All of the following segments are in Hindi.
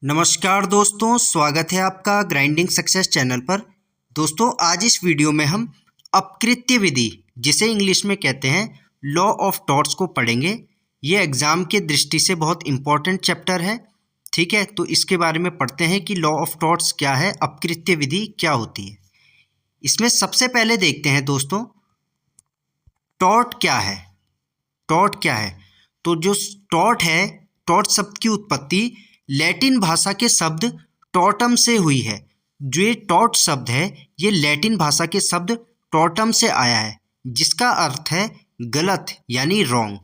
नमस्कार दोस्तों, स्वागत है आपका ग्राइंडिंग सक्सेस चैनल पर। दोस्तों, आज इस वीडियो में हम अपकृत्य विधि, जिसे इंग्लिश में कहते हैं लॉ ऑफ टॉर्ट्स, को पढ़ेंगे। ये एग्ज़ाम के दृष्टि से बहुत इम्पॉर्टेंट चैप्टर है। ठीक है, तो इसके बारे में पढ़ते हैं कि लॉ ऑफ टॉर्ट्स क्या है, अपकृत्य विधि क्या होती है। इसमें सबसे पहले देखते हैं दोस्तों, टॉर्ट क्या है। टॉर्ट क्या है? तो जो टॉर्ट है, टॉर्ट शब्द की उत्पत्ति लैटिन भाषा के शब्द टॉर्टम से हुई है। जो ये टॉर्ट शब्द है, ये लैटिन भाषा के शब्द टॉर्टम से आया है, जिसका अर्थ है गलत यानी रॉन्ग।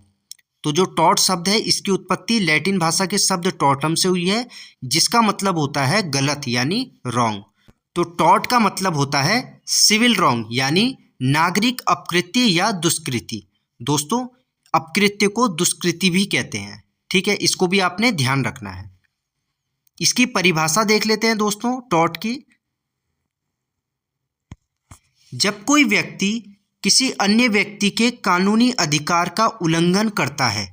तो जो टॉर्ट शब्द है, इसकी उत्पत्ति लैटिन भाषा के शब्द टॉर्टम से हुई है, जिसका मतलब होता है गलत यानी रॉन्ग। तो टॉर्ट का मतलब होता है सिविल रॉन्ग यानी नागरिक अपकृत्य या दुष्कृति। दोस्तों, अपकृत्य को दुष्कृति भी कहते हैं। ठीक है, इसको भी आपने ध्यान रखना है। इसकी परिभाषा देख लेते हैं दोस्तों टॉर्ट की। जब कोई व्यक्ति किसी अन्य व्यक्ति के कानूनी अधिकार का उल्लंघन करता है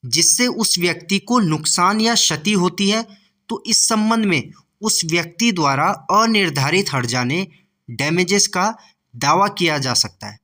जिससे उस व्यक्ति को नुकसान या क्षति होती है, तो इस संबंध में उस व्यक्ति द्वारा अनिर्धारित हर्जाने डैमेजेस का दावा किया जा सकता है।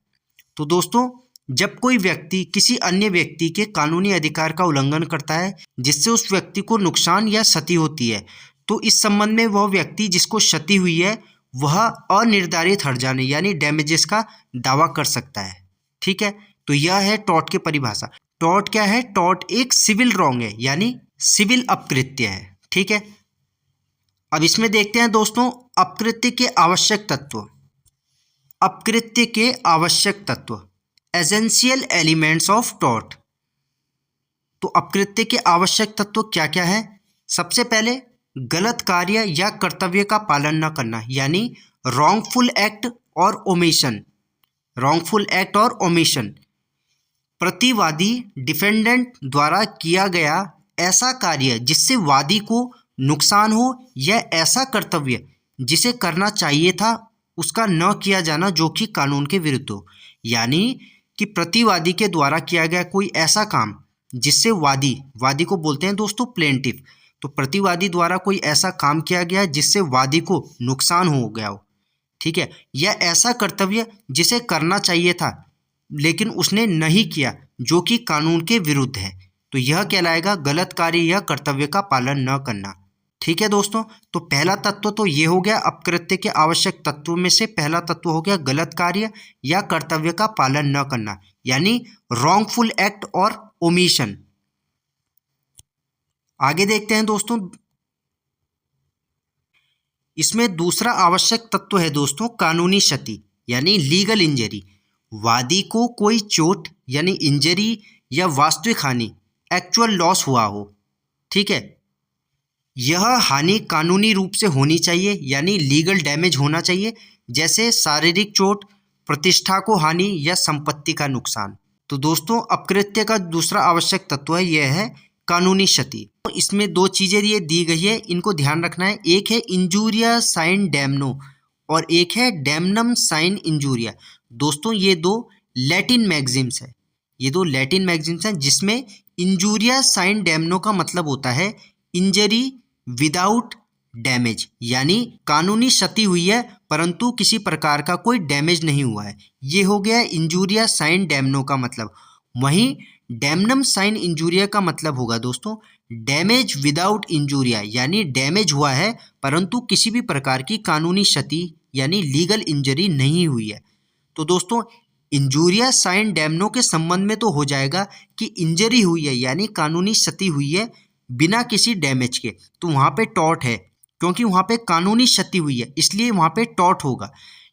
तो दोस्तों, जब कोई व्यक्ति किसी अन्य व्यक्ति के कानूनी अधिकार का उल्लंघन करता है जिससे उस व्यक्ति को नुकसान या क्षति होती है, तो इस संबंध में वह व्यक्ति जिसको क्षति हुई है वह अनिर्धारित हर्जाने यानी डैमेजेस का दावा कर सकता है। ठीक है, तो यह है टॉर्ट की परिभाषा। टॉर्ट क्या है? टॉर्ट एक सिविल रॉन्ग है यानी सिविल अपकृत्य है। ठीक है, अब इसमें देखते हैं दोस्तों अपकृत्य के आवश्यक तत्व। अपकृत्य के आवश्यक तत्व, एसेंशियल एलिमेंट्स ऑफ टॉर्ट। तो अपकृत्य के आवश्यक तत्व क्या क्या है? सबसे पहले गलत कार्य या कर्तव्य का पालन न करना यानी रॉन्गफुल एक्ट और ओमिशन। रॉन्गफुल एक्ट और ओमिशन, प्रतिवादी डिफेंडेंट द्वारा किया गया ऐसा कार्य जिससे वादी को नुकसान हो, या ऐसा कर्तव्य जिसे करना चाहिए था उसका न किया जाना जो कि कानून के विरुद्ध हो। यानी कि प्रतिवादी के द्वारा किया गया कोई ऐसा काम जिससे वादी को बोलते हैं दोस्तों प्लेंटिफ। तो प्रतिवादी द्वारा कोई ऐसा काम किया गया जिससे वादी को नुकसान हो गया हो। ठीक है, या ऐसा कर्तव्य जिसे करना चाहिए था लेकिन उसने नहीं किया जो कि कानून के विरुद्ध है, तो यह कहलाएगा गलत कार्य या कर्तव्य का पालन न करना। ठीक है दोस्तों, तो पहला तत्व तो ये हो गया, अपकृत्य के आवश्यक तत्वों में से पहला तत्व हो गया गलत कार्य या कर्तव्य का पालन न करना यानी रॉन्गफुल एक्ट और ओमिशन। आगे देखते हैं दोस्तों, इसमें दूसरा आवश्यक तत्व है दोस्तों कानूनी क्षति यानी लीगल इंजरी। वादी को कोई चोट यानी इंजरी या वास्तविक हानि एक्चुअल लॉस हुआ हो। ठीक है, यह हानि कानूनी रूप से होनी चाहिए यानी लीगल डैमेज होना चाहिए, जैसे शारीरिक चोट, प्रतिष्ठा को हानि या संपत्ति का नुकसान। तो दोस्तों, अपकृत्य का दूसरा आवश्यक तत्व है यह है कानूनी क्षति। तो इसमें दो चीज़ें ये दी गई है, इनको ध्यान रखना है। एक है इंजूरिया साइन डैमनो और एक है डैमनम साइन इंजूरिया। दोस्तों, ये दो लैटिन मैगजिम्स है। ये दो लैटिन मैगजिम्स हैं जिसमें इंजूरिया साइन डैमनो का मतलब होता है इंजरी विदाउट डैमेज, यानी कानूनी क्षति हुई है परंतु किसी प्रकार का कोई डैमेज नहीं हुआ है। ये हो गया इंजूरिया साइन डैमनो का मतलब। वहीं डैमनम साइन इंजूरिया का मतलब होगा दोस्तों डैमेज विदाउट इंजूरिया, यानी डैमेज हुआ है परंतु किसी भी प्रकार की कानूनी क्षति यानी लीगल इंजरी नहीं हुई है। तो दोस्तों, इंजूरिया साइन डैमनो के संबंध में तो हो जाएगा कि इंजरी हुई है यानी कानूनी क्षति हुई है बिना किसी डैमेज के, तो वहाँ पे टॉर्ट है, क्योंकि वहाँ पे कानूनी क्षति हुई है इसलिए वहाँ पे टॉर्ट होगा।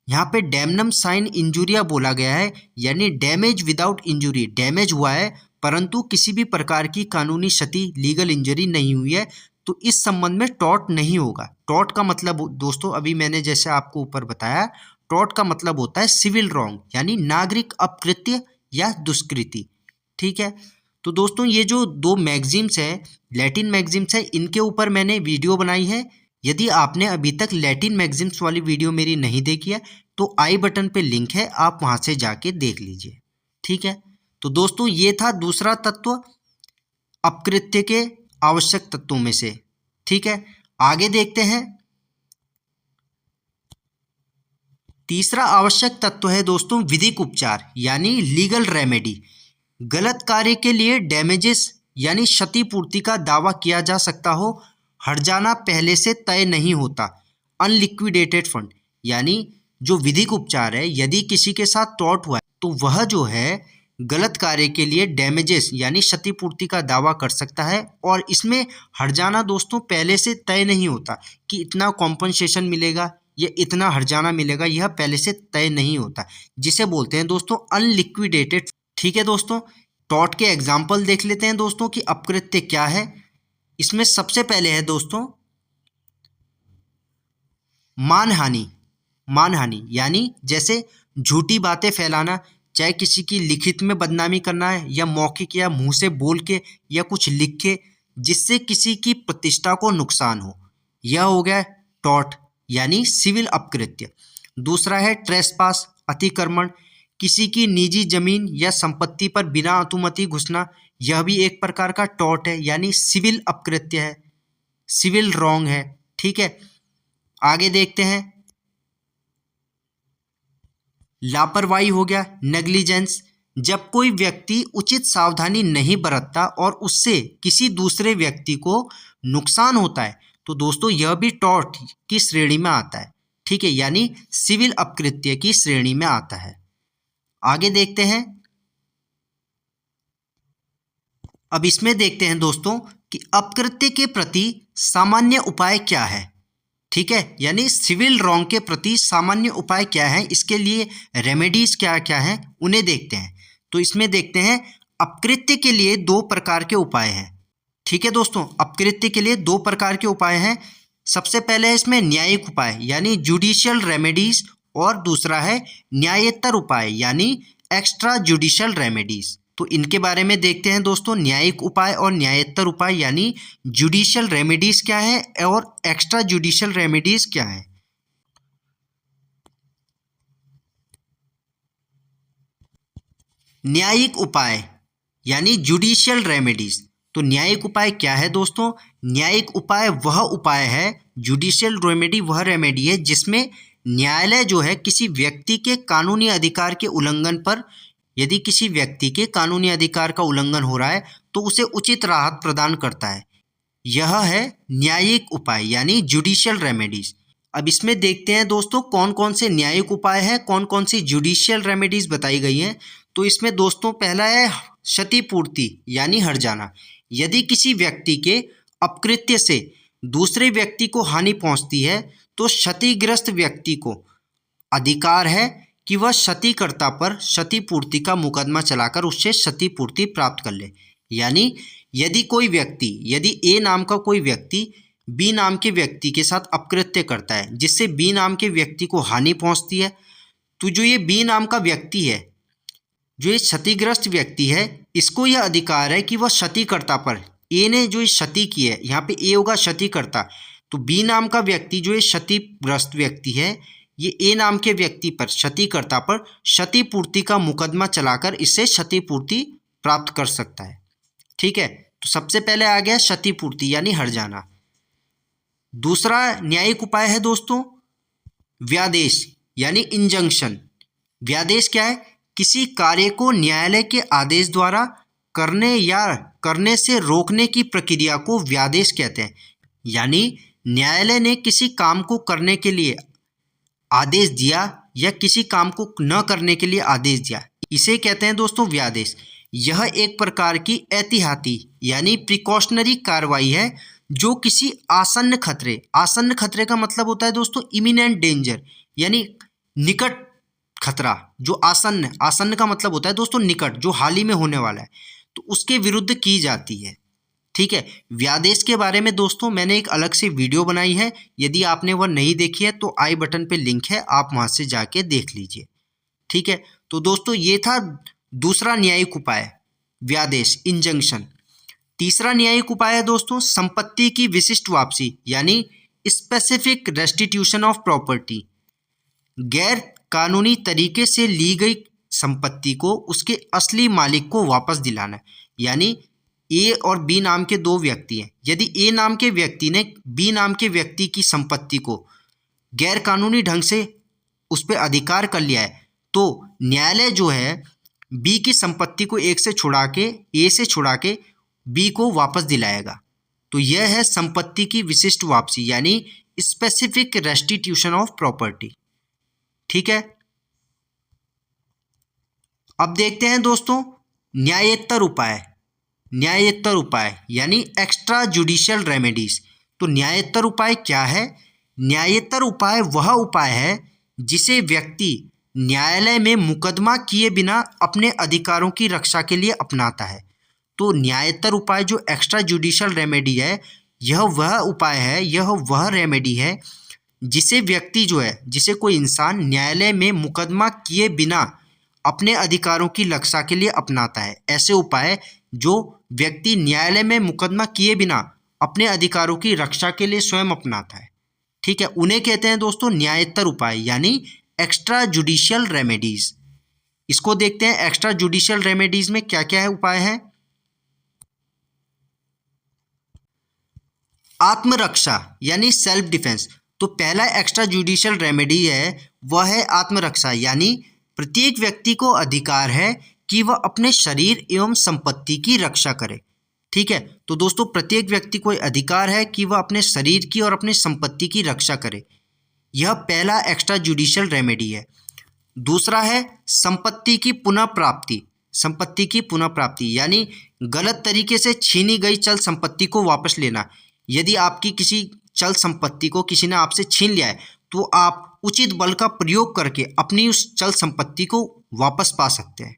यहाँ पे डैमनम साइन इंजूरिया बोला गया है यानी डैमेज विदाउट इंजरी, डैमेज हुआ है परंतु किसी भी प्रकार की कानूनी क्षति लीगल इंजरी नहीं हुई है, तो इस संबंध में टॉर्ट नहीं होगा। टॉर्ट का मतलब दोस्तों अभी मैंने जैसे आपको ऊपर बताया, टॉर्ट का मतलब होता है सिविल रॉन्ग यानी नागरिक अपकृत्य या दुष्कृति। ठीक है, तो दोस्तों ये जो दो मैगजीम्स है, लैटिन मैगजीम्स है, इनके ऊपर मैंने वीडियो बनाई है। यदि आपने अभी तक लैटिन मैगजीम्स वाली वीडियो मेरी नहीं देखी है तो आई बटन पे लिंक है, आप वहाँ से जाके देख लीजिए। ठीक है, तो दोस्तों ये था दूसरा तत्व अपकृत्य के आवश्यक तत्वों में से। ठीक है, आगे देखते हैं। तीसरा आवश्यक तत्व है दोस्तों विधिक उपचार यानी लीगल रेमेडी। गलत कार्य के लिए डैमेजेस यानी क्षतिपूर्ति का दावा किया जा सकता हो, हर्जाना पहले से तय नहीं होता। अनलिक्विडेटेड फंड यानी जो विधिक उपचार है, यदि किसी के साथ टॉर्ट हुआ है तो वह जो है गलत कार्य के लिए डैमेजेस यानी क्षतिपूर्ति का दावा कर सकता है, और इसमें हर्जाना दोस्तों पहले से तय नहीं होता कि इतना कॉम्पनसेशन मिलेगा या इतना हर्जाना मिलेगा, यह पहले से तय नहीं होता, जिसे बोलते हैं दोस्तों अनलिक्विडेटेड। ठीक है दोस्तों, टॉर्ट के एग्जाम्पल देख लेते हैं दोस्तों कि अपकृत्य क्या है। इसमें सबसे पहले है दोस्तों मानहानि। मानहानि यानी जैसे झूठी बातें फैलाना, चाहे किसी की लिखित में बदनामी करना है या मौखिक या मुंह से बोल के या कुछ लिख के, जिससे किसी की प्रतिष्ठा को नुकसान हो, यह हो गया टॉर्ट यानी सिविल अपकृत्य। दूसरा है ट्रेसपास अतिक्रमण, किसी की निजी जमीन या संपत्ति पर बिना अनुमति घुसना, यह भी एक प्रकार का टॉर्ट है यानी सिविल अपकृत्य है, सिविल रॉन्ग है। ठीक है, आगे देखते हैं। लापरवाही हो गया नेग्लिजेंस, जब कोई व्यक्ति उचित सावधानी नहीं बरतता और उससे किसी दूसरे व्यक्ति को नुकसान होता है, तो दोस्तों यह भी टॉर्ट की श्रेणी में आता है। ठीक है, यानी सिविल अपकृत्य की श्रेणी में आता है। आगे देखते हैं। अब इसमें देखते हैं दोस्तों कि अपकृत्य के प्रति सामान्य उपाय क्या है। ठीक है, यानी सिविल रॉन्ग के प्रति सामान्य उपाय क्या है, इसके लिए रेमेडीज क्या क्या हैं उन्हें देखते हैं। तो इसमें देखते हैं अपकृत्य के लिए दो प्रकार के उपाय हैं। ठीक है दोस्तों, अपकृत्य के लिए दो प्रकार के उपाय हैं। सबसे पहले है इसमें न्यायिक उपाय यानी जुडिशियल रेमेडीज, और दूसरा है न्यायेतर उपाय यानी एक्स्ट्रा जुडिशियल रेमेडीज। तो इनके बारे में देखते हैं दोस्तों, न्यायिक उपाय और न्यायेतर उपाय यानी जुडिशियल रेमेडीज क्या है और एक्स्ट्रा जुडिशियल रेमेडीज क्या है। न्यायिक उपाय यानी जुडिशियल रेमेडीज। तो न्यायिक उपाय क्या है दोस्तों? न्यायिक उपाय वह उपाय है, जुडिशियल रेमेडी वह रेमेडी है जिसमें न्यायालय जो है किसी व्यक्ति के कानूनी अधिकार के उल्लंघन पर, यदि किसी व्यक्ति के कानूनी अधिकार का उल्लंघन हो रहा है तो उसे उचित राहत प्रदान करता है। यह है न्यायिक उपाय यानी जुडिशियल रेमेडीज। अब इसमें देखते हैं दोस्तों कौन कौन से न्यायिक उपाय हैं, कौन कौन सी जुडिशियल रेमेडीज बताई गई हैं। तो इसमें दोस्तों पहला है क्षतिपूर्ति यानी हर्जाना। यदि किसी व्यक्ति के अपकृत्य से दूसरे व्यक्ति को हानि पहुंचती है तो क्षतिग्रस्त व्यक्ति को अधिकार है कि वह क्षतिकर्ता पर क्षतिपूर्ति का मुकदमा चलाकर उससे क्षतिपूर्ति प्राप्त कर ले। यानी यदि कोई व्यक्ति, यदि ए नाम का कोई व्यक्ति बी नाम के व्यक्ति के साथ अपकृत्य करता है जिससे बी नाम के व्यक्ति को हानि पहुंचती है, तो जो ये बी नाम का व्यक्ति है, जो ये क्षतिग्रस्त व्यक्ति है, इसको यह अधिकार है कि वह क्षतिकर्ता पर, ए ने जो क्षति की है, यहाँ पे ए होगा क्षतिकर्ता, तो बी नाम का व्यक्ति जो ये क्षतिग्रस्त व्यक्ति है, ये ए नाम के व्यक्ति पर, क्षतिकर्ता पर क्षतिपूर्ति का मुकदमा चलाकर इससे क्षतिपूर्ति प्राप्त कर सकता है। ठीक है, तो सबसे पहले आ गया क्षतिपूर्ति यानी हर्जाना। दूसरा न्यायिक उपाय है दोस्तों व्यादेश यानी इंजंक्शन। व्यादेश क्या है? किसी कार्य को न्यायालय के आदेश द्वारा करने या करने से रोकने की प्रक्रिया को व्यादेश कहते हैं। यानी न्यायालय ने किसी काम को करने के लिए आदेश दिया या किसी काम को न करने के लिए आदेश दिया, इसे कहते हैं दोस्तों व्यादेश। यह एक प्रकार की एहतियाती यानी प्रिकॉशनरी कार्रवाई है जो किसी आसन्न खतरे, आसन्न खतरे का मतलब होता है दोस्तों इमिनेंट डेंजर, यानी निकट खतरा, जो आसन्न, आसन्न का मतलब होता है दोस्तों निकट, जो हाल ही में होने वाला है, तो उसके विरुद्ध की जाती है। ठीक है, व्यादेश के बारे में दोस्तों मैंने एक अलग से वीडियो बनाई है, यदि आपने वह नहीं देखी है तो आई बटन पे लिंक है, आप वहाँ से जाके देख लीजिए। ठीक है, तो दोस्तों ये था दूसरा न्यायिक उपाय व्यादेश इंजंक्शन। तीसरा न्यायिक उपाय है दोस्तों संपत्ति की विशिष्ट वापसी यानी स्पेसिफिक रेस्टिट्यूशन ऑफ प्रॉपर्टी। गैर कानूनी तरीके से ली गई संपत्ति को उसके असली मालिक को वापस दिलाना, यानी ए और बी नाम के दो व्यक्ति हैं, यदि ए नाम के व्यक्ति ने बी नाम के व्यक्ति की संपत्ति को गैर कानूनी ढंग से उस पर अधिकार कर लिया है, तो न्यायालय जो है बी की संपत्ति को ए से छुड़ा के बी को वापस दिलाएगा। तो यह है संपत्ति की विशिष्ट वापसी, यानी स्पेसिफिक रेस्टिट्यूशन ऑफ प्रॉपर्टी। ठीक है, अब देखते हैं दोस्तों न्यायेतर उपाय यानी एक्स्ट्रा जुडिशियल रेमेडीज। तो न्यायेतर उपाय क्या है? न्यायेतर उपाय वह उपाय है जिसे व्यक्ति न्यायालय में मुकदमा किए बिना अपने अधिकारों की रक्षा के लिए अपनाता है। तो न्यायेतर उपाय जो एक्स्ट्रा जुडिशियल रेमेडी है, यह वह उपाय है, यह वह रेमेडी है जिसे व्यक्ति जो है, जिसे कोई इंसान न्यायालय में मुकदमा किए बिना अपने अधिकारों की रक्षा के लिए अपनाता है। ऐसे उपाय जो व्यक्ति न्यायालय में मुकदमा किए बिना अपने अधिकारों की रक्षा के लिए स्वयं अपनाता है, ठीक है, उन्हें कहते हैं दोस्तों न्यायेतर उपाय यानी एक्स्ट्रा जुडिशियल रेमेडीज। इसको देखते हैं एक्स्ट्रा जुडिशियल रेमेडीज में क्या क्या है उपाय है। आत्मरक्षा यानी सेल्फ डिफेंस। तो पहला एक्स्ट्रा जुडिशियल रेमेडी है वह है आत्मरक्षा, यानी प्रत्येक व्यक्ति को अधिकार है कि वह अपने शरीर एवं संपत्ति की रक्षा करे। ठीक है, तो दोस्तों प्रत्येक व्यक्ति को अधिकार है कि वह अपने शरीर की और अपनी संपत्ति की रक्षा करे। यह पहला एक्स्ट्रा जुडिशियल रेमेडी है। दूसरा है संपत्ति की पुनः प्राप्ति यानी गलत तरीके से छीनी गई चल संपत्ति को वापस लेना। यदि आपकी किसी चल संपत्ति को किसी ने आपसे छीन लिया है तो आप उचित बल का प्रयोग करके अपनी उस चल संपत्ति को वापस पा सकते हैं।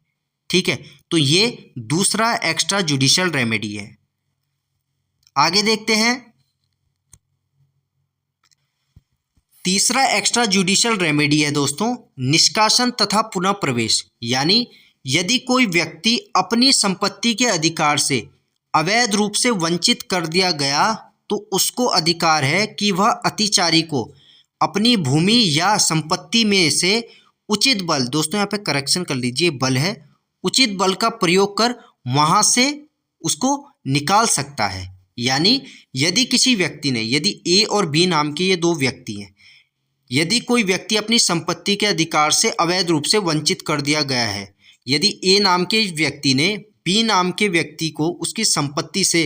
ठीक है, तो ये दूसरा एक्स्ट्रा जुडिशियल रेमेडी है। आगे देखते हैं तीसरा एक्स्ट्रा जुडिशियल रेमेडी है दोस्तों निष्कासन तथा पुनः प्रवेश, यानी यदि कोई व्यक्ति अपनी संपत्ति के अधिकार से अवैध रूप से वंचित कर दिया गया तो उसको अधिकार है कि वह अतिचारी को अपनी भूमि या संपत्ति में से उचित बल, दोस्तों यहाँ पे करेक्शन कर लीजिए, बल है, उचित बल का प्रयोग कर वहाँ से उसको निकाल सकता है। यानी यदि किसी व्यक्ति ने, यदि ए और बी नाम के ये दो व्यक्ति हैं, यदि कोई व्यक्ति अपनी संपत्ति के अधिकार से अवैध रूप से वंचित कर दिया गया है, यदि ए नाम के व्यक्ति ने बी नाम के व्यक्ति को उसकी संपत्ति से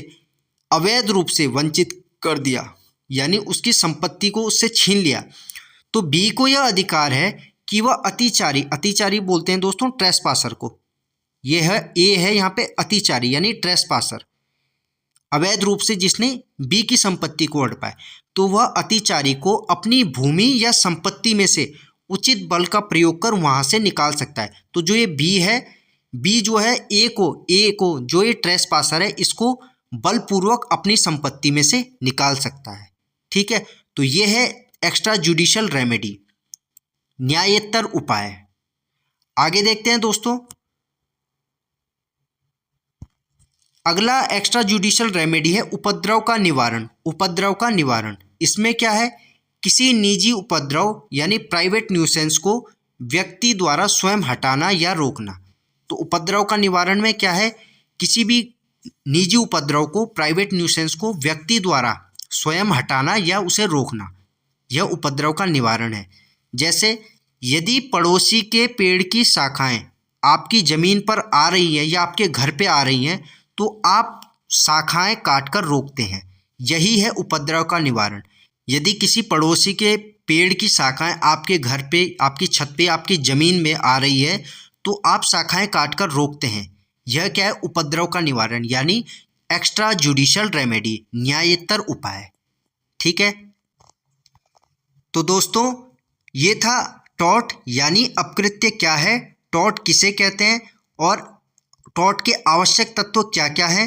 अवैध रूप से वंचित कर दिया, यानी उसकी संपत्ति को उससे छीन लिया, तो बी को यह अधिकार है कि वह अतिचारी बोलते हैं दोस्तों ट्रेसपासर को, यह है ए है यहाँ पे अतिचारी यानी ट्रेसपासर, अवैध रूप से जिसने बी की संपत्ति को हड़पा है, तो वह अतिचारी को अपनी भूमि या संपत्ति में से उचित बल का प्रयोग कर वहाँ से निकाल सकता है। तो जो ये बी है, बी जो है ए को जो ये ट्रेसपासर है इसको बलपूर्वक अपनी संपत्ति में से निकाल सकता है। ठीक है, तो ये है एक्स्ट्रा जुडिशियल रेमेडी न्यायेतर उपाय। आगे देखते हैं दोस्तों अगला एक्स्ट्रा जुडिशियल रेमेडी है उपद्रव का निवारण। इसमें क्या है, किसी निजी उपद्रव यानी प्राइवेट न्यूसेंस को व्यक्ति द्वारा स्वयं हटाना या रोकना। तो उपद्रव का निवारण में क्या है, किसी भी निजी उपद्रव को, प्राइवेट न्यूसेंस को व्यक्ति द्वारा स्वयं हटाना या उसे रोकना, यह उपद्रव का निवारण है। जैसे यदि पड़ोसी के पेड़ की शाखाएं आपकी ज़मीन पर आ रही हैं या आपके घर पे आ रही हैं तो आप शाखाएं काटकर रोकते हैं, यही है उपद्रव का निवारण। यदि किसी पड़ोसी के पेड़ की शाखाएं आपके घर पे, आपकी छत पे, आपकी ज़मीन में आ रही है तो आप शाखाएं काटकर रोकते हैं, यह क्या है, उपद्रव का निवारण यानी एक्स्ट्रा जुडिशियल रेमेडी न्यायेतर उपाय। ठीक है, तो दोस्तों ये था टॉर्ट यानी अपकृत्य क्या है, टॉर्ट किसे कहते हैं और टॉर्ट के आवश्यक तत्व क्या क्या हैं,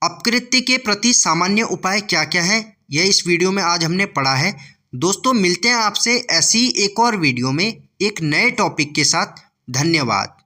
अपकृत्य के प्रति सामान्य उपाय क्या क्या हैं, यह इस वीडियो में आज हमने पढ़ा है। दोस्तों मिलते हैं आपसे ऐसी एक और वीडियो में एक नए टॉपिक के साथ। धन्यवाद।